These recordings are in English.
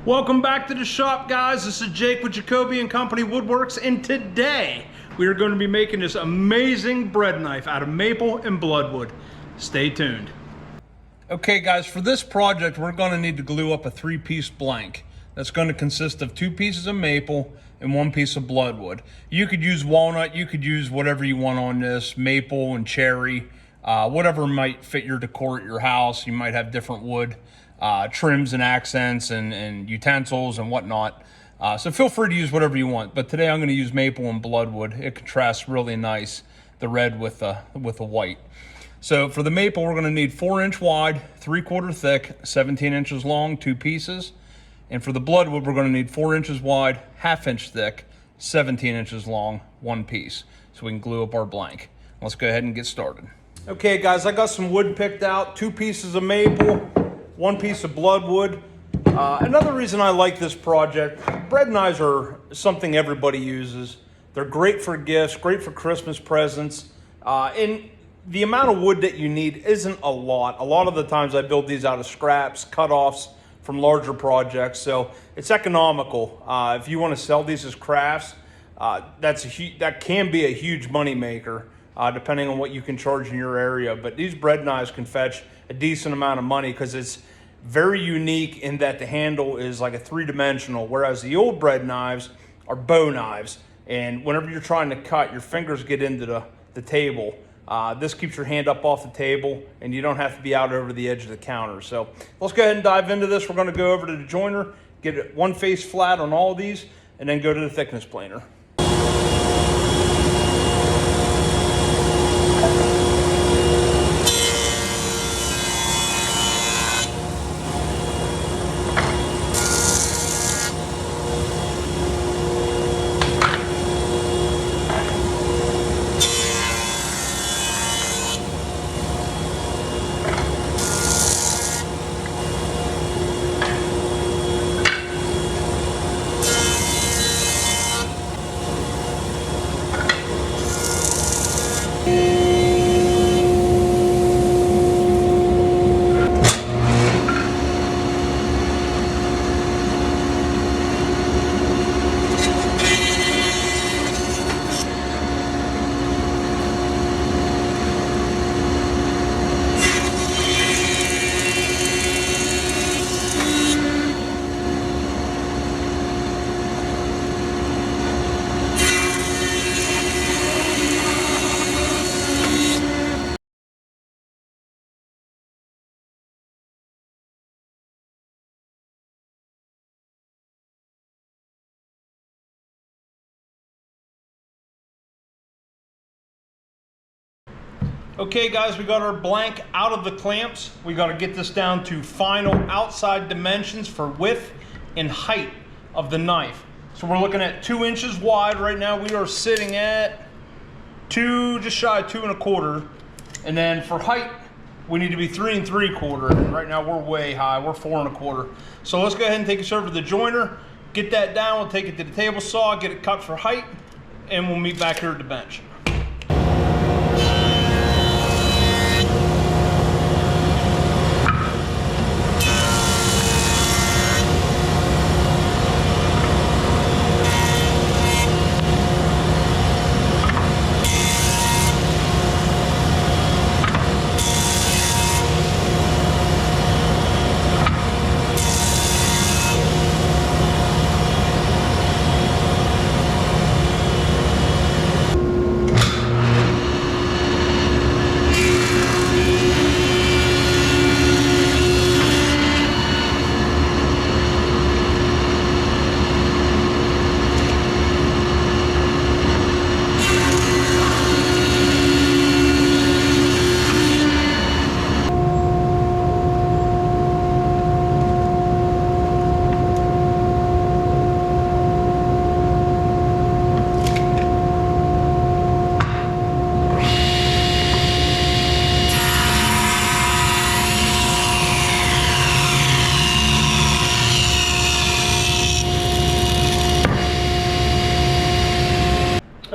Welcome back to the shop, guys. This is Jake with Jacoby and Company Woodworks, and today we are going to be making this amazing bread knife out of maple and bloodwood. Stay tuned. Okay guys, for this project we're going to need to glue up a 3-piece blank. That's going to consist of 2 pieces of maple and 1 piece of bloodwood. You could use walnut, you could use whatever you want on this, maple and cherry, whatever might fit your decor at your house. You might have different wood trims and accents and utensils and whatnot. So feel free to use whatever you want. But today I'm going to use maple and bloodwood. It contrasts really nice, the red with the white. So for the maple, we're going to need 4-inch wide, 3/4 thick, 17 inches long, 2 pieces. And for the bloodwood, we're going to need 4 inches wide, 1/2 inch thick, 17 inches long, 1 piece. So we can glue up our blank. Let's go ahead and get started. Okay guys, I got some wood picked out, 2 pieces of maple, 1 piece of bloodwood. Another reason I like this project, bread knives are something everybody uses. They're great for gifts, great for Christmas presents. And the amount of wood that you need isn't a lot. A lot of the times I build these out of scraps, cut-offs from larger projects, so it's economical. If you want to sell these as crafts, that can be a huge money maker, depending on what you can charge in your area. But these bread knives can fetch a decent amount of money because it's very unique in that the handle is like a 3-dimensional, whereas the old bread knives are bow knives. And whenever you're trying to cut, your fingers get into the table. This keeps your hand up off the table and you don't have to be out over the edge of the counter. So let's go ahead and dive into this. We're going to go over to the joiner, get it one face flat on all of these, and then go to the thickness planer. Okay guys, we got our blank out of the clamps. We got to get this down to final outside dimensions for width and height of the knife. So we're looking at 2 inches wide. Right now we are sitting at just shy of 2 1/4. And then for height, we need to be 3 3/4. And right now we're way high, we're 4 1/4. So let's go ahead and take this over to the joiner, get that down, we'll take it to the table saw, get it cut for height, and we'll meet back here at the bench.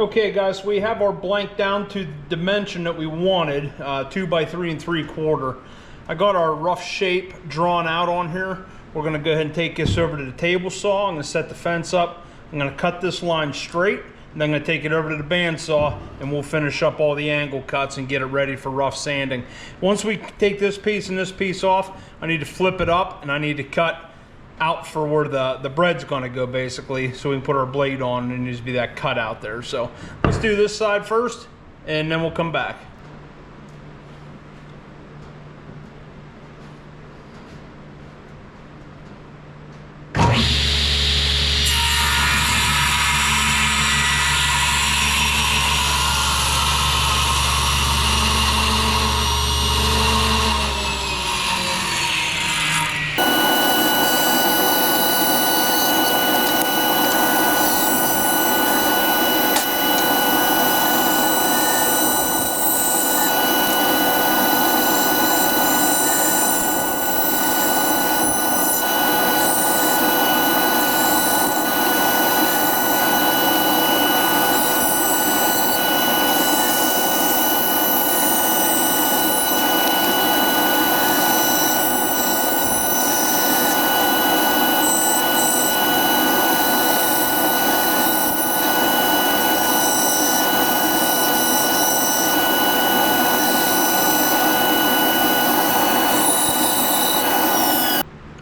Okay guys, we have our blank down to the dimension that we wanted, 2 by 3 3/4. I got our rough shape drawn out on here. we're gonna go ahead and take this over to the table saw. I'm gonna set the fence up. I'm gonna cut this line straight, and then I'm gonna take it over to the bandsaw, and we'll finish up all the angle cuts and get it ready for rough sanding. Once we take this piece and this piece off, I need to flip it up, and I need to cut out for where the bread's gonna go, basically, so we can put our blade on, and it needs to be that cut out there. So let's do this side first, and then we'll come back.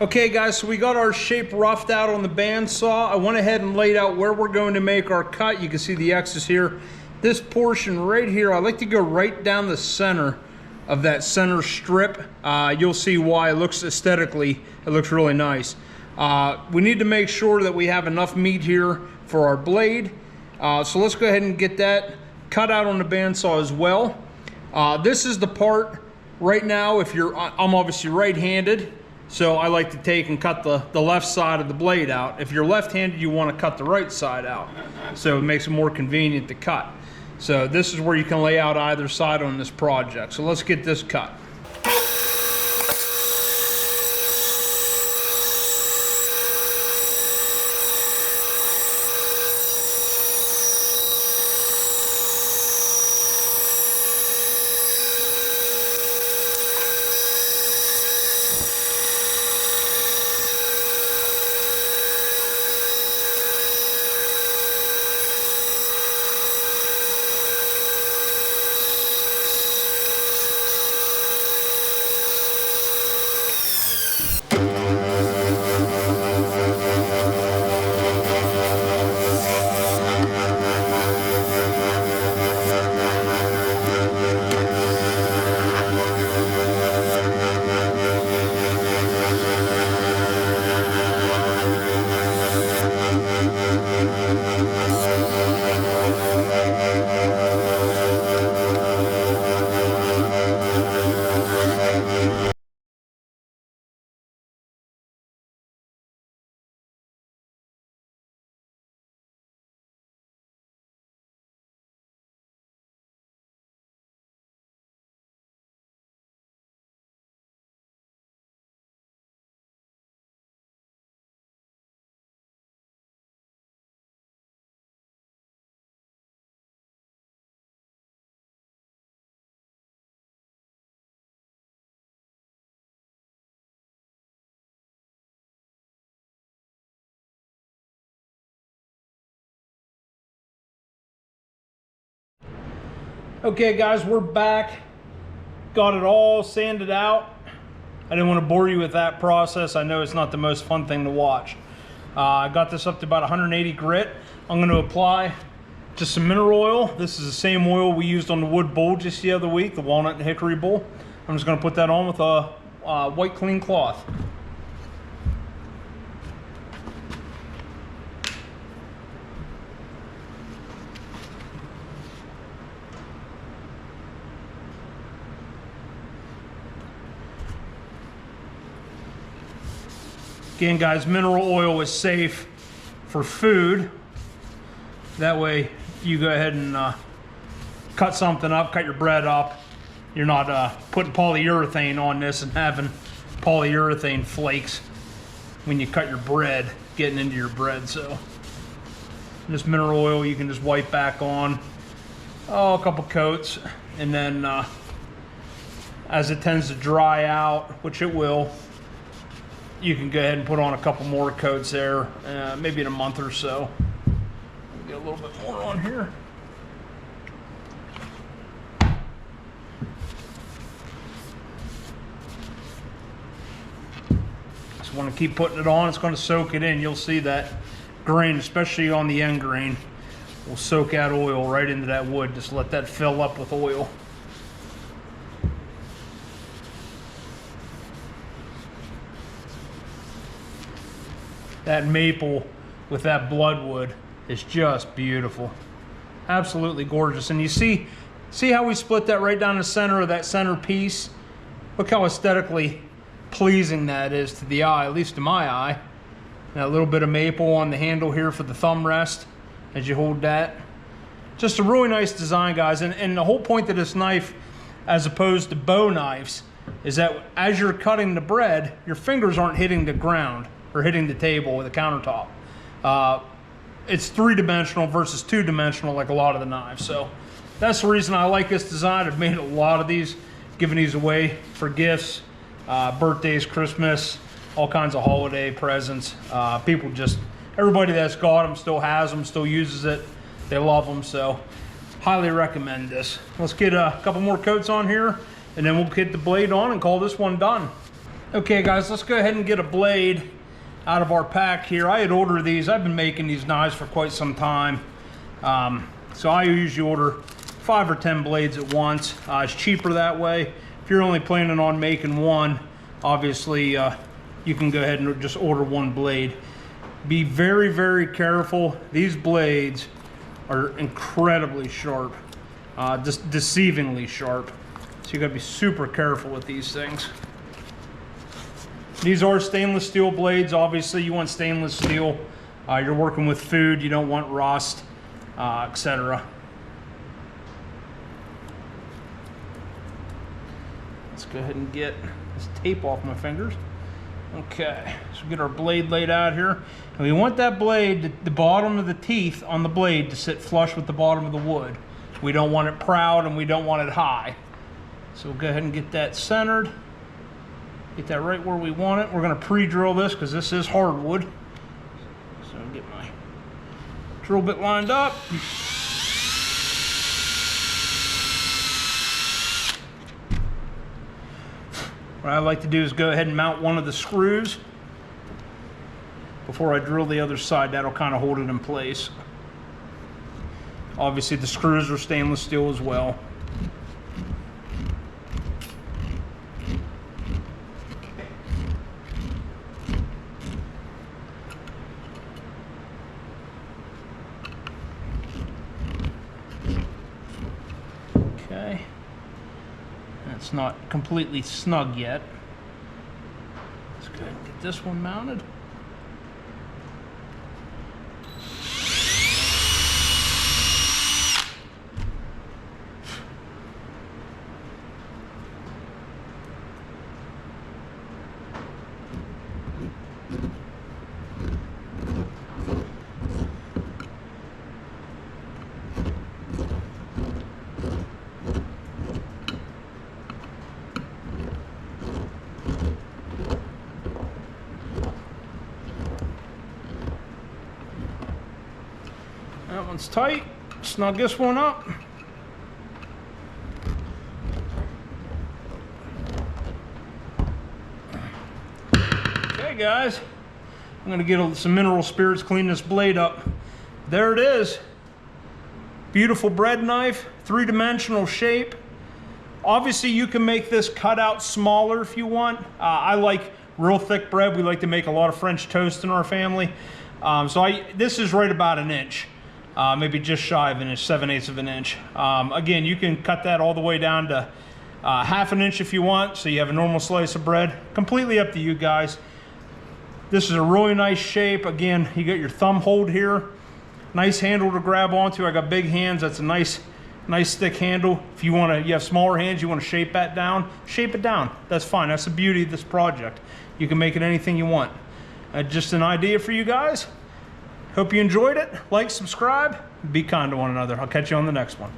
Okay guys, so we got our shape roughed out on the bandsaw. I went ahead and laid out where we're going to make our cut. You can see the X's here. This portion right here, I like to go right down the center of that center strip. You'll see why. It looks aesthetically, it looks really nice. We need to make sure that we have enough meat here for our blade. So let's go ahead and get that cut out on the bandsaw as well. This is the part right now, I'm obviously right-handed, so I like to take and cut the left side of the blade out. If you're left-handed, you want to cut the right side out, so it makes it more convenient to cut. So this is where you can lay out either side on this project. So let's get this cut. Okay guys, we're back. Got it all sanded out. I didn't want to bore you with that process. I know it's not the most fun thing to watch. I got this up to about 180 grit. I'm going to apply just some mineral oil. This is the same oil we used on the wood bowl just the other week, the walnut and hickory bowl. I'm just going to put that on with a white clean cloth. Again, guys, mineral oil is safe for food. That way, you go ahead and cut something up, cut your bread up. You're not putting polyurethane on this and having polyurethane flakes when you cut your bread, getting into your bread. So this mineral oil you can just wipe back on, a couple coats, and then as it tends to dry out, which it will, you can go ahead and put on a couple more coats there, maybe in a month or so. Get a little bit more on here. Just want to keep putting it on. It's going to soak it in. You'll see that grain, especially on the end grain, will soak that oil right into that wood. Just let that fill up with oil. That maple with that bloodwood is just beautiful. Absolutely gorgeous. And you see how we split that right down the center of that center piece? Look how aesthetically pleasing that is to the eye, at least to my eye. And that little bit of maple on the handle here for the thumb rest as you hold that. Just a really nice design, guys. And the whole point of this knife, as opposed to bow knives, is that as you're cutting the bread, your fingers aren't hitting the ground or hitting the table or the countertop. It's three-dimensional versus two-dimensional like a lot of the knives. So that's the reason I like this design. I've made a lot of these, giving these away for gifts, birthdays, Christmas, all kinds of holiday presents. People just, everybody that's got them still has them, still uses it. They love them, so highly recommend this. Let's get a couple more coats on here, and then we'll get the blade on and call this one done. Okay, guys, let's go ahead and get a blade out of our pack here. I had ordered these. I've been making these knives for quite some time. So I usually order 5 or 10 blades at once. It's cheaper that way. If you're only planning on making one, obviously you can go ahead and just order one blade. Be very, very careful. These blades are incredibly sharp, just deceivingly sharp. So you gotta be super careful with these things. These are stainless steel blades. Obviously you want stainless steel. You're working with food, you don't want rust, etc. Let's go ahead and get this tape off my fingers. Okay, so we get our blade laid out here. And we want that blade, the bottom of the teeth on the blade, to sit flush with the bottom of the wood. We don't want it proud and we don't want it high. So we'll go ahead and get that centered. Get that right where we want it. We're going to pre-drill this because this is hardwood. So I'll get my drill bit lined up. What I like to do is go ahead and mount one of the screws before I drill the other side. That'll kind of hold it in place. Obviously the screws are stainless steel as well. Okay, that's not completely snug yet. Let's go ahead and get this one mounted. That one's tight. Snug this one up. Okay, guys, I'm gonna get some mineral spirits, clean this blade up. There it is. Beautiful bread knife, three-dimensional shape. Obviously, you can make this cut out smaller if you want. I like real thick bread. We like to make a lot of French toast in our family. This is right about an inch. Maybe just shy of an inch, 7/8 of an inch. Again, you can cut that all the way down to 1/2 an inch if you want, so you have a normal slice of bread. Completely up to you guys. This is a really nice shape. Again, you got your thumb hold here. Nice handle to grab onto. I got big hands. That's a nice thick handle. If you have smaller hands, you want to shape that down, shape it down. That's fine. That's the beauty of this project. You can make it anything you want. Just an idea for you guys. Hope you enjoyed it. Like, subscribe, be kind to one another. I'll catch you on the next one.